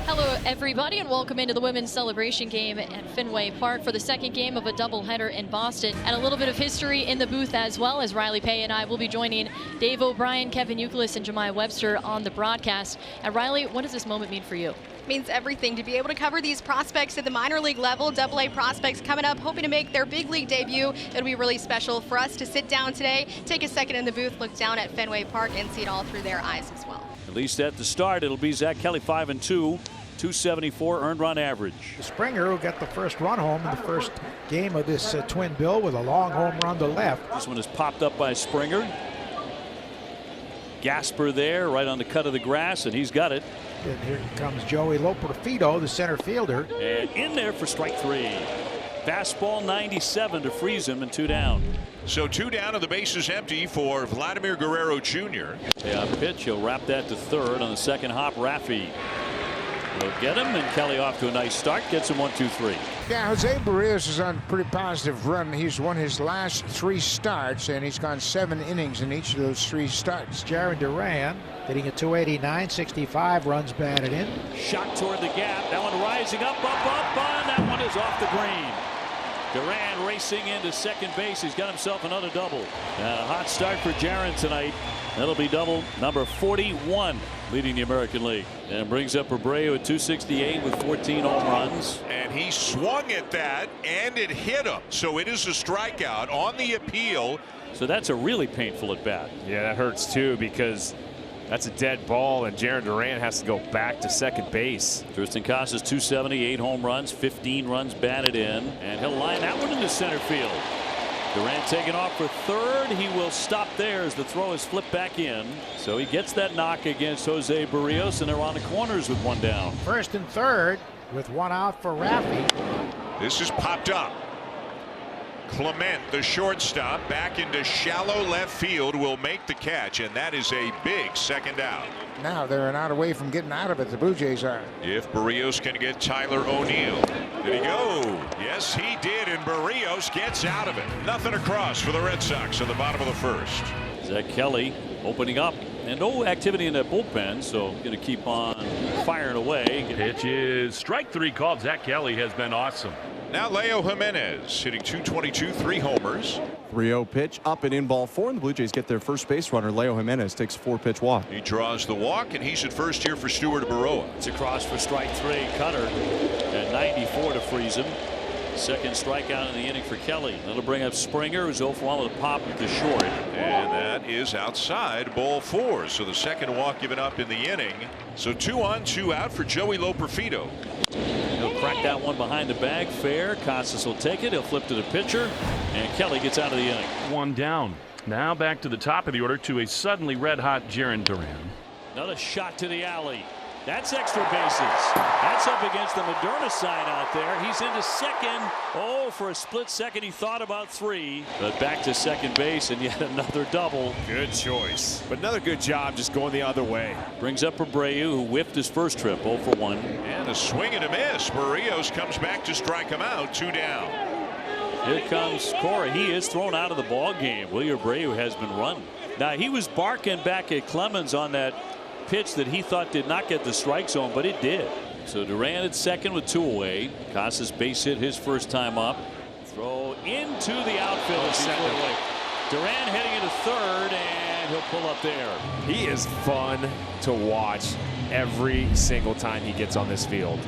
Hello, everybody, and welcome into the women's celebration game at Fenway Park for the second game of a doubleheader in Boston. And a little bit of history in the booth as well, as Riley Pay and I will be joining Dave O'Brien, Kevin Youkilis, and Jemiah Webster on the broadcast. And Riley, what does this moment mean for you? Means everything to be able to cover these prospects at the minor league level. AA prospects coming up, hoping to make their big league debut. It'll be really special for us to sit down today, take a second in the booth, look down at Fenway Park, and see it all through their eyes as well. At least at the start, it'll be Zach Kelly 5-2, 274 earned run average. Springer, who got the first run home in the first game of this twin bill with a long home run to left. This one is popped up by Springer. Gasper there, right on the cut of the grass, and he's got it. And here comes Joey Loperfido, the center fielder. And in there for strike three. Fastball 97 to freeze him, and 2 down. So 2 down and the bases empty for Vladimir Guerrero Jr. Yeah, pitch. He'll wrap that to third on the second hop. Raffy will get him, and Kelly off to a nice start. Gets him 1-2-3. Yeah, Jose Barrios is on a pretty positive run. He's won his last 3 starts, and he's gone 7 innings in each of those 3 starts. Jaron Duran hitting a 289, 65 runs batted in. Shot toward the gap. That one rising up, and that one is off the green. Duran racing into second base. He's got himself another double. A hot start for Jaron tonight. That'll be double number 41, leading the American League. And brings up Abreu at 268 with 14 home runs. And he swung at that, and it hit him. So it is a strikeout on the appeal. So that's a really painful at bat. Yeah, that hurts too, because that's a dead ball, and Jaron Duran has to go back to second base. Tristan Casas 278 home runs, 15 runs batted in, and he'll line that one into center field. Duran taking off for third. He will stop there as the throw is flipped back in. So he gets that knock against Jose Barrios, and they're on the corners with 1 down. First and third with 1 out for Raffy. This is popped up. Clement, the shortstop, back into shallow left field, will make the catch, and that is a big second out. Now they're an out away from getting out of it. The Blue Jays are. If Barrios can get Tyler O'Neill. Did he go? Yes, he did, and Barrios gets out of it. Nothing across for the Red Sox in the bottom of the first. Zach Kelly opening up, and no activity in that bullpen, so going to keep on firing away. Pitch is strike 3 called. Zach Kelly has been awesome. Now Leo Jimenez hitting 222, 3 homers. 3-0 pitch up and in ball 4, and the Blue Jays get their first base runner. Leo Jimenez takes a 4-pitch walk. He draws the walk, and he's at first here for Stuart Baroa. It's across for strike 3. Cutter at 94 to freeze him. Second strikeout in the inning for Kelly. That'll bring up Springer, who's 0 for 1 with a pop to short. And that is outside, ball 4. So the second walk given up in the inning. So 2 on, 2 out for Joey Loperfido. He'll crack that one behind the bag. Fair. Casas will take it. He'll flip to the pitcher, and Kelly gets out of the inning. 1 down. Now back to the top of the order to a suddenly red-hot Jaron Duran. Another shot to the alley. That's extra bases. That's up against the Moderna sign out there. He's into second. Oh, for a split second, he thought about 3. But back to second base, and yet another double. Good choice, but another good job just going the other way. Brings up Abreu, who whiffed his first trip, 0 for 1. And a swing and a miss. Barrios comes back to strike him out. 2 down. Here comes Cora. He is thrown out of the ball game. Wilyer Abreu has been run. Now, he was barking back at Clemens on that pitch that he thought did not get the strike zone, but it did. So Duran at second with 2 away. Casas base hit his first time up. Throw into the outfield. Duran heading into third, and he'll pull up there. He is fun to watch every single time he gets on this field.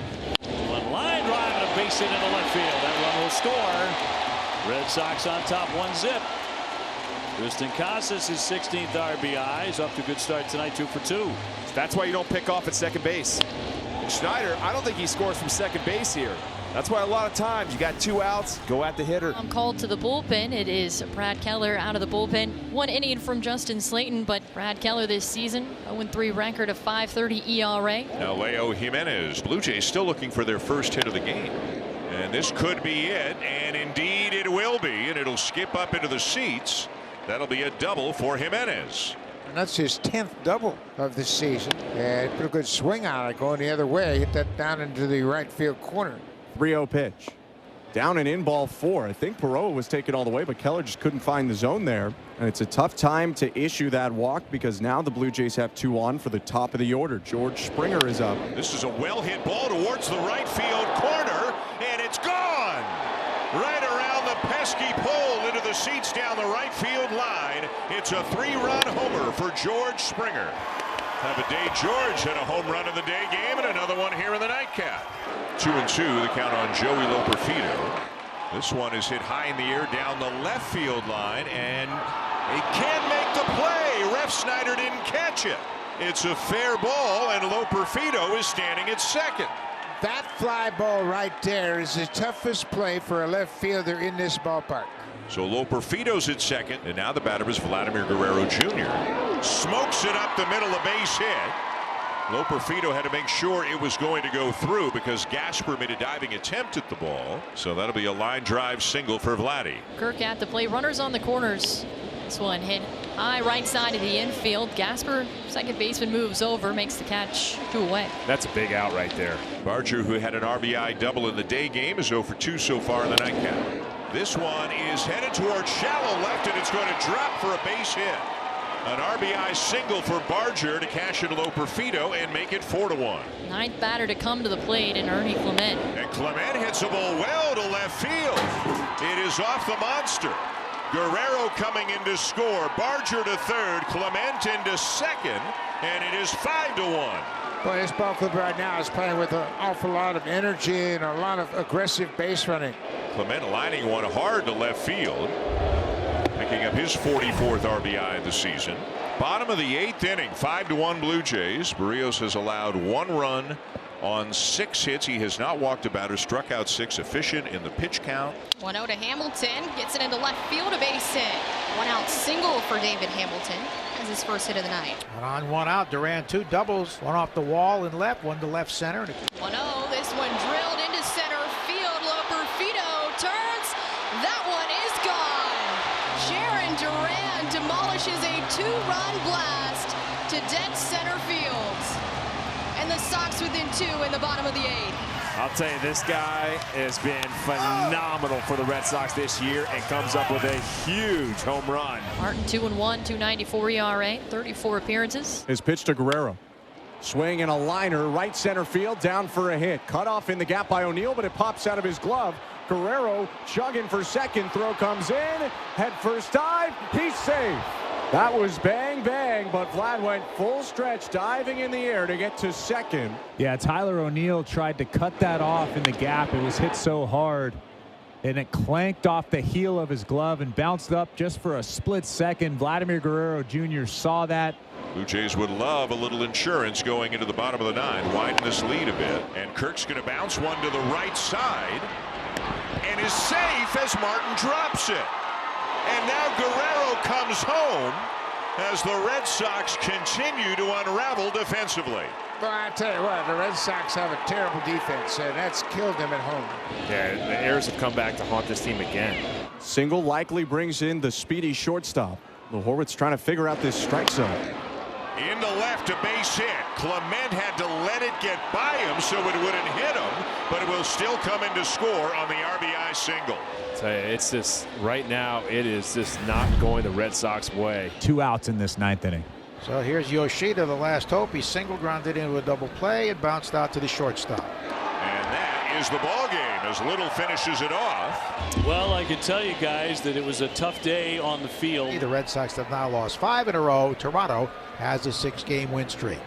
One line drive and a base hit into left field. That run will score. Red Sox on top 1-0. Tristan Casas, his 16th RBI. He's off to a good start tonight, 2 for 2. That's why you don't pick off at second base. And Schneider, I don't think he scores from second base here. That's why a lot of times you got 2 outs, go at the hitter. I'm called to the bullpen. It is Brad Keller out of the bullpen. 1 inning from Justin Slayton, but Brad Keller this season, 0-3 record of 5.30 ERA. Now Leo Jimenez. Blue Jays still looking for their first hit of the game. And this could be it, and indeed it will be, and it'll skip up into the seats. That'll be a double for Jimenez. And that's his 10th double of the season. And put a good swing on it going the other way. Hit that down into the right field corner. 3-0 pitch. Down and in ball 4. I think Perot was taken all the way, but Keller just couldn't find the zone there. And it's a tough time to issue that walk because now the Blue Jays have 2 on for the top of the order. George Springer is up. This is a well-hit ball towards the right field corner, and it's gone! Right around the pesky pole into the seats down the right field line. It's a 3-run homer for George Springer. Have a day. George had a home run in the day game and another one here in the nightcap. 2-2, the count on Joey Loperfido. This one is hit high in the air down the left field line, and he can't make the play. Ref Snyder didn't catch it. It's a fair ball, and Loperfido is standing at second. That fly ball right there is the toughest play for a left fielder in this ballpark. So Loperfido's at second, and now the batter is Vladimir Guerrero Jr. Smokes it up the middle, a base hit. Loperfido had to make sure it was going to go through because Gasper made a diving attempt at the ball. So that'll be a line drive single for Vladdy. Kirk at the play. Runners on the corners. This one hit high right side of the infield. Gasper, second baseman, moves over, makes the catch, 2 away. That's a big out right there. Barger, who had an RBI double in the day game, is 0 for 2 so far in the nightcap. This one is headed towards shallow left, and it's going to drop for a base hit. An RBI single for Barger to cash in Loperfido and make it 4-1. Ninth batter to come to the plate, and Ernie Clement. And Clement hits a ball well to left field. It is off the monster. Guerrero coming in to score. Barger to third, Clement into second, and it is 5-1. Boy, this ball club right now is playing with an awful lot of energy and a lot of aggressive base running. Clement lining one hard to left field, picking up his 44th RBI of the season. Bottom of the 8th inning, 5-1 Blue Jays. Barrios has allowed 1 run on 6 hits. He has not walked a batter, struck out 6, efficient in the pitch count. 1-0 to Hamilton, gets it into left field, a base hit. 1 out single for David Hamilton as his first hit of the night. 1 on, 1 out. Duran 2 doubles, 1 off the wall and left, 1 to left center. 1-0, this one drilled into center field. Loperfido turns. That one is gone. Sharon Duran demolishes a 2-run blast to dead center field. And the Sox within 2 in the bottom of the 8th. I'll tell you, this guy has been phenomenal for the Red Sox this year and comes up with a huge home run. Martin 2-1, 2.94 ERA, 34 appearances. His pitch to Guerrero. Swing and a liner, right center field, down for a hit. Cut off in the gap by O'Neill, but it pops out of his glove. Guerrero chugging for second. Throw comes in. Head first dive. He's safe. That was bang, bang, but Vlad went full stretch, diving in the air to get to second. Yeah, Tyler O'Neill tried to cut that off in the gap. It was hit so hard, and it clanked off the heel of his glove and bounced up just for a split second. Vladimir Guerrero Jr. saw that. Blue Jays would love a little insurance going into the bottom of the 9, widen this lead a bit. And Kirk's going to bounce one to the right side and is safe as Martin drops it. And now Guerrero comes home as the Red Sox continue to unravel defensively. Well, I tell you what, the Red Sox have a terrible defense, and that's killed them at home. Yeah, the errors have come back to haunt this team again. Single likely brings in the speedy shortstop. Horwitz trying to figure out this strike zone. In the left, a base hit. Clement had to let it get by him so it wouldn't hit him, but it will still come in to score on the RBI single. Tell you, it's just right now it is just not going the Red Sox way. 2 outs in this 9th inning. So here's Yoshida, the last hope. He single grounded into a double play and bounced out to the shortstop. And that is the ball game as Little finishes it off. Well, I can tell you guys that it was a tough day on the field. The Red Sox have now lost 5 in a row. Toronto has a 6-game win streak.